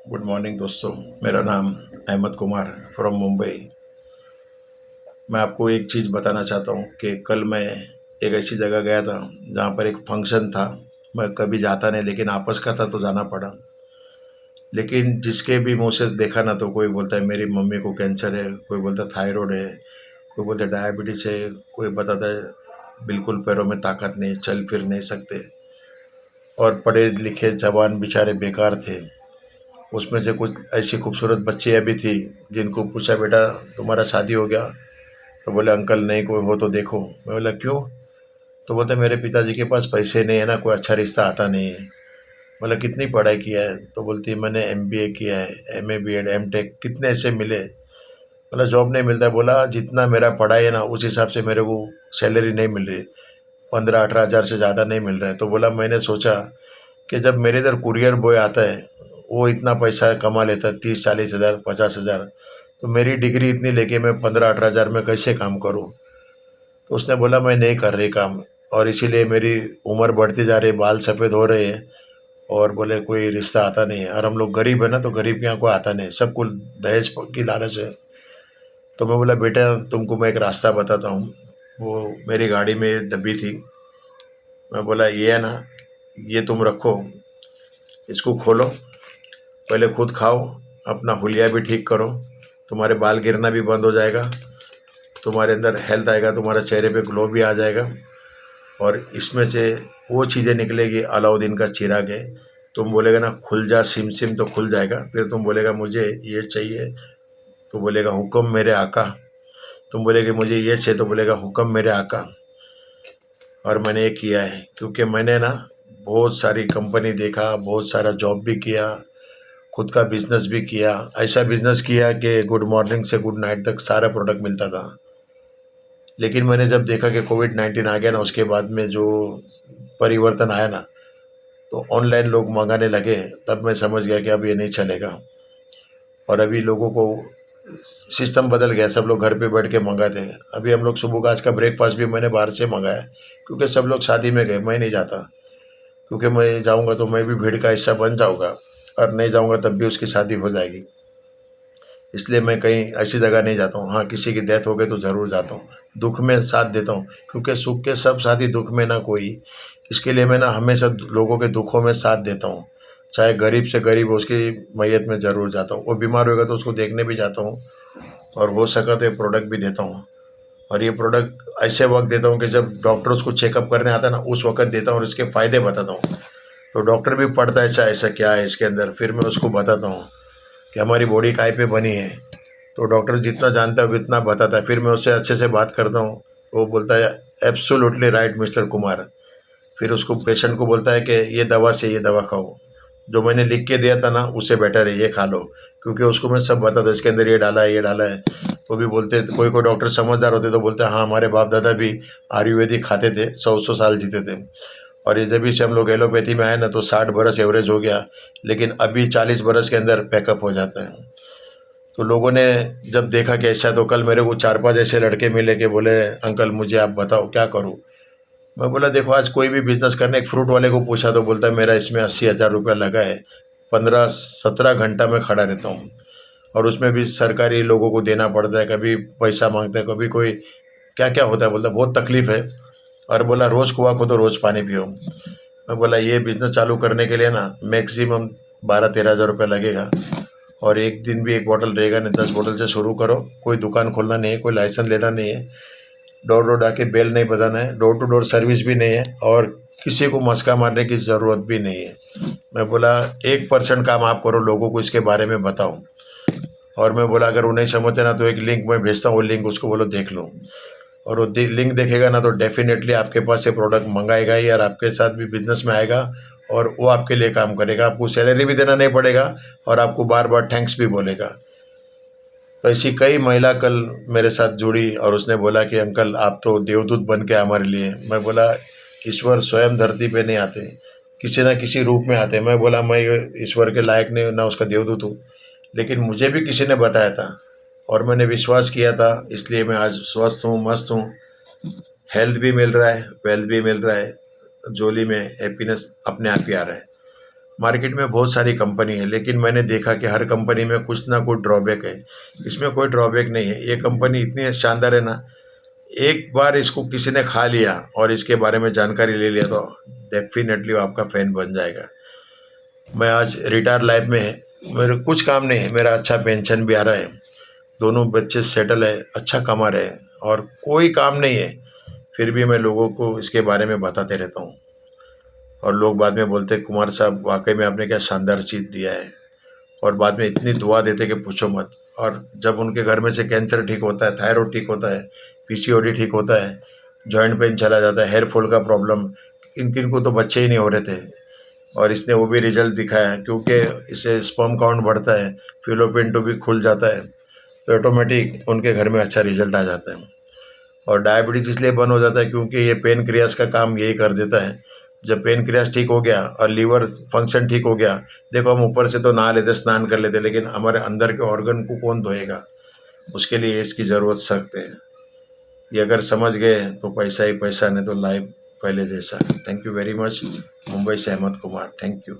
Good morning दोस्तों। मेरा नाम अहमद कुमार फ्रॉम मुंबई। मैं आपको एक चीज़ बताना चाहता हूँ कि कल मैं एक ऐसी जगह गया था जहाँ पर एक फंक्शन था। मैं कभी जाता नहीं, लेकिन आपस का था तो जाना पड़ा। लेकिन जिसके भी मुंह से देखा ना, तो कोई बोलता है मेरी मम्मी को कैंसर है, कोई बोलता है थायराइड है, कोई बोलता है डायबिटीज़ है, कोई बताता है बिल्कुल पैरों में ताकत नहीं, चल फिर नहीं सकते। और पढ़े लिखे जवान बेचारे बेकार थे। उसमें से कुछ ऐसी खूबसूरत बच्चियाँ भी थी जिनको पूछा, बेटा तुम्हारा शादी हो गया? तो बोले अंकल नहीं, कोई हो तो देखो। मैं बोला क्यों? तो बोलते मेरे पिताजी के पास पैसे नहीं है ना, कोई अच्छा रिश्ता आता नहीं है। बोला कितनी पढ़ाई किया है? तो बोलती है मैंने एमबीए किया है, एमए बीएड एमटेक। कितने ऐसे मिले? बोला जॉब नहीं मिलता। बोला जितना मेरा पढ़ाई है ना, उस हिसाब से मेरे को सैलरी नहीं मिल रही, 15-18 हज़ार से ज़्यादा नहीं मिल रहा है। तो बोला मैंने सोचा कि जब मेरे इधर कुरियर बॉय आता है, वो इतना पैसा कमा लेता है, 30-40 हज़ार 50 हज़ार, तो मेरी डिग्री इतनी लेके मैं 15-18 हज़ार में कैसे काम करूं? तो उसने बोला मैं नहीं कर रही काम, और इसीलिए मेरी उम्र बढ़ती जा रही है, बाल सफ़ेद हो रहे हैं, और बोले कोई रिश्ता आता नहीं है। और हम लोग गरीब है ना, तो गरीब के यहाँ कोई आता नहीं, सबको दहेज की लालच है। तो मैं बोला बेटा तुमको मैं एक रास्ता बताता हूँ। वो मेरी गाड़ी में डब्बी थी। मैं बोला ये है ना, ये तुम रखो, इसको खोलो, पहले खुद खाओ, अपना हुलिया भी ठीक करो, तुम्हारे बाल गिरना भी बंद हो जाएगा, तुम्हारे अंदर हेल्थ आएगा, तुम्हारे चेहरे पे ग्लो भी आ जाएगा। और इसमें से वो चीज़ें निकलेगी, अलाउद्दीन का चिराग है। तुम बोलेगा ना खुल जा सिम सिम, तो खुल जाएगा। फिर तुम बोलेगा मुझे ये चाहिए, तो बोलेगा हुक्म मेरे आका। तुम बोलेगे मुझे ये चाहिए, तो बोलेगा हुक्म मेरे आका। और मैंने ये किया है, क्योंकि मैंने ना बहुत सारी कंपनी देखा, बहुत सारा जॉब भी किया, खुद का बिजनेस भी किया। ऐसा बिजनेस किया कि गुड मॉर्निंग से गुड नाइट तक सारा प्रोडक्ट मिलता था। लेकिन मैंने जब देखा कि कोविड-19 आ गया ना, उसके बाद में जो परिवर्तन आया ना, तो ऑनलाइन लोग मंगाने लगे। तब मैं समझ गया कि अब ये नहीं चलेगा। और अभी लोगों को सिस्टम बदल गया, सब लोग घर पे बैठ के मंगाते हैं। अभी हम लोग सुबह का आज का ब्रेकफास्ट भी मैंने बाहर से मंगाया, क्योंकि सब लोग शादी में गए, मैं नहीं जाता। क्योंकि मैं जाऊंगा तो मैं भी भीड़ का हिस्सा बन जाऊंगा, और नहीं जाऊंगा तब भी उसकी शादी हो जाएगी। इसलिए मैं कहीं ऐसी जगह नहीं जाता हूँ। हाँ, किसी की डेथ हो गई तो ज़रूर जाता हूँ, दुख में साथ देता हूँ, क्योंकि सुख के सब साथी, दुख में ना कोई। इसके लिए मैं ना हमेशा लोगों के दुखों में साथ देता हूँ। चाहे गरीब से गरीब हो, उसकी मैयत में ज़रूर जाता हूँ। वो बीमार होगा तो उसको देखने भी जाता हूँ, और हो सका तो ये प्रोडक्ट भी देता हूँ। और ये प्रोडक्ट ऐसे वक्त देता हूँ कि जब डॉक्टर उसको चेकअप करने आता है ना, उस वक्त देता हूँ, और इसके फ़ायदे बताता हूँ। तो डॉक्टर भी पढ़ता है अच्छा ऐसा क्या है इसके अंदर, फिर मैं उसको बताता हूँ कि हमारी बॉडी काय पे बनी है। तो डॉक्टर जितना जानता है उतना बताता है। फिर मैं उससे अच्छे से बात करता हूँ, तो वो बोलता है एब्सोल्युटली राइट मिस्टर कुमार। फिर उसको पेशेंट को बोलता है कि ये दवा से ये दवा खाओ, जो मैंने लिख के दिया था ना उससे बेटर है, ये खा लो। क्योंकि उसको मैं सब बताता हूँ, इसके अंदर ये डाला है, ये डाला है। तो भी बोलते, कोई कोई डॉक्टर समझदार होते तो बोलते हैं हाँ हमारे बाप दादा भी आयुर्वेदिक खाते थे, 100-100 साल जीते थे। और ये जब भी से हम लोग एलोपैथी में आए ना, तो 60 बरस एवरेज हो गया, लेकिन अभी 40 बरस के अंदर पैकअप हो जाता है। तो लोगों ने जब देखा कि ऐसा, तो कल मेरे को 4-5 ऐसे लड़के मिले कि बोले अंकल मुझे आप बताओ क्या करूँ। मैं बोला देखो, आज कोई भी बिजनेस करने, एक फ्रूट वाले को पूछा तो बोलता है मेरा इसमें 80,000 रुपया लगा है, 15-17 घंटा में खड़ा रहता हूँ। और उसमें भी सरकारी लोगों को देना पड़ता है, कभी पैसा मांगता है, कभी कोई क्या क्या होता है, बोलता बहुत तकलीफ है। और बोला रोज़ कुआ खोदो रोज़ पानी पियो। मैं बोला ये बिजनेस चालू करने के लिए ना मैक्सिमम 12-13 हज़ार रुपया लगेगा, और एक दिन भी एक बोतल रहेगा नहीं, 10 बोतल से शुरू करो। कोई दुकान खोलना नहीं है, कोई लाइसेंस लेना नहीं है, डोर डोर आके बेल नहीं बजाना है, डोर टू डोर सर्विस भी नहीं है, और किसी को मस्का मारने की ज़रूरत भी नहीं है। मैं बोला 1% काम आप करो, लोगों को इसके बारे में बताओ। और मैं बोला अगर वो नहीं समझते ना, तो एक लिंक मैं भेजता हूँ, वो लिंक उसको बोलो देख लो। और वो लिंक देखेगा ना, तो डेफिनेटली आपके पास से प्रोडक्ट मंगाएगा ही, और आपके साथ भी बिजनेस में आएगा, और वो आपके लिए काम करेगा। आपको सैलरी भी देना नहीं पड़ेगा, और आपको बार बार थैंक्स भी बोलेगा। तो ऐसी कई महिला कल मेरे साथ जुड़ी, और उसने बोला कि अंकल आप तो देवदूत बन के हमारे लिए। मैं बोला ईश्वर स्वयं धरती पे नहीं आते, किसी ना किसी रूप में आते हैं। मैं बोला मैं ईश्वर के लायक नहीं ना उसका देवदूत हूँ, लेकिन मुझे भी किसी ने बताया था, और मैंने विश्वास किया था, इसलिए मैं आज स्वस्थ हूँ, मस्त हूँ। हेल्थ भी मिल रहा है, वेल्थ भी मिल रहा है, जोली में हैप्पीनेस अपने आप ही आ रहा है। मार्केट में बहुत सारी कंपनी है, लेकिन मैंने देखा कि हर कंपनी में कुछ ना कुछ ड्रॉबैक है। इसमें कोई ड्रॉबैक नहीं है, ये कंपनी इतनी शानदार है ना, एक बार इसको किसी ने खा लिया और इसके बारे में जानकारी ले लिया तो डेफिनेटली वो आपका फ़ैन बन जाएगा। मैं आज रिटायर लाइफ में है, मेरे कुछ काम नहीं है, मेरा अच्छा पेंशन भी आ रहा है, दोनों बच्चे सेटल है, अच्छा कमा रहे हैं और कोई काम नहीं है, फिर भी मैं लोगों को इसके बारे में बताते रहता हूँ। और लोग बाद में बोलते हैं कुमार साहब वाकई में आपने क्या शानदार चीज़ दिया है, और बाद में इतनी दुआ देते कि पूछो मत। और जब उनके घर में से कैंसर ठीक होता है, थायराइड ठीक होता है, पीसीओडी ठीक होता है, जॉइंट पेन चला जाता है, हेयर फॉल का प्रॉब्लम, किन किन को तो बच्चे ही नहीं हो रहे थे, और इसने वो भी रिजल्ट दिखाया क्योंकि इससे स्पर्म काउंट बढ़ता है, फिलोपियन ट्यूब भी खुल जाता है, तो ऑटोमेटिक उनके घर में अच्छा रिजल्ट आ जाता है। और डायबिटीज़ इसलिए बंद हो जाता है क्योंकि ये पेनक्रियास का काम यही कर देता है। जब पेनक्रियास ठीक हो गया और लीवर फंक्शन ठीक हो गया, देखो हम ऊपर से तो नहा लेते, स्नान कर लेते, लेकिन हमारे अंदर के ऑर्गन को कौन धोएगा? उसके लिए इसकी ज़रूरत सख्त है। ये अगर समझ गए तो पैसा ही पैसा, नहीं तो लाइफ पहले जैसा। Thank you very much. Mumbai से अहमद कुमार, थैंक यू।